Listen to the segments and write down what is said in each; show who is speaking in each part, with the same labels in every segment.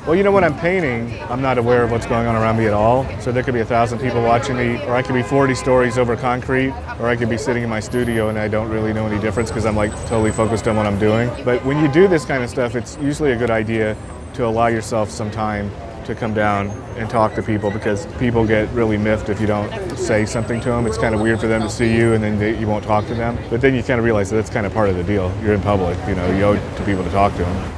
Speaker 1: Well, you know, when I'm painting, I'm not aware of what's going on around me at all. So there could be 1,000 people watching me, or I could be 40 stories over concrete, or I could be sitting in my studio and I don't really know any difference because I'm like totally focused on what I'm doing. But when you do this kind of stuff, it's usually a good idea to allow yourself some time to come down and talk to people, because people get really miffed if you don't say something to them. It's kind of weird for them to see you and then you won't talk to them. But then you kind of realize that that's kind of part of the deal. You're in public, you know, you owe it to people to talk to them.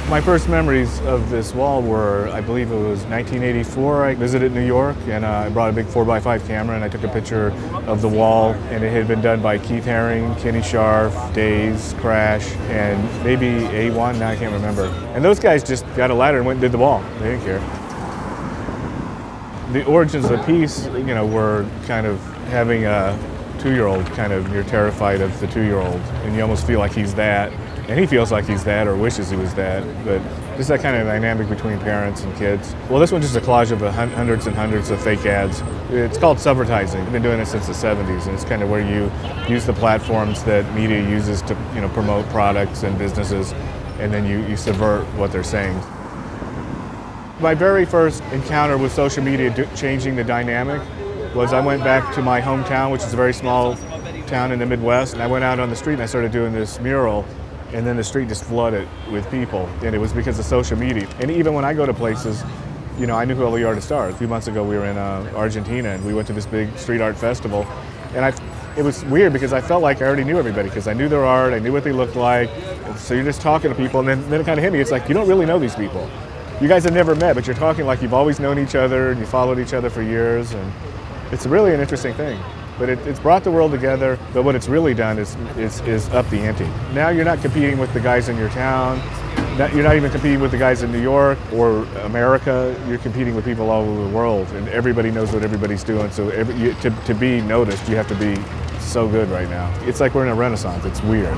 Speaker 1: My first memories of this wall were, I believe it was 1984. I visited New York and I brought a big 4x5 camera and I took a picture of the wall, and it had been done by Keith Haring, Kenny Scharf, Days, Crash, and maybe A1, now I can't remember. And those guys just got a ladder and went and did the wall. They didn't care. The origins of the piece, you know, were kind of having a 2-year-old, kind of, you're terrified of the 2-year-old and you almost feel like he's that. And he feels like he's that or wishes he was that, but just that kind of dynamic between parents and kids. Well, this one's just a collage of hundreds and hundreds of fake ads. It's called subvertising. I've been doing it since the 70s, and it's kind of where you use the platforms that media uses to, you know, promote products and businesses, and then you subvert what they're saying. My very first encounter with social media changing the dynamic was I went back to my hometown, which is a very small town in the Midwest, and I went out on the street and I started doing this mural. And then the street just flooded with people, and it was because of social media. And even when I go to places, you know, I knew who all the artists are. A few months ago, we were in Argentina, and we went to this big street art festival. And it was weird because I felt like I already knew everybody, because I knew their art, I knew what they looked like. And so you're just talking to people, and then it kind of hit me. It's like, you don't really know these people. You guys have never met, but you're talking like you've always known each other, and you followed each other for years. And it's really an interesting thing. But it's brought the world together, but what it's really done is up the ante. Now you're not competing with the guys in your town, you're not even competing with the guys in New York or America, you're competing with people all over the world, and everybody knows what everybody's doing, so to be noticed, you have to be so good right now. It's like we're in a renaissance, it's weird.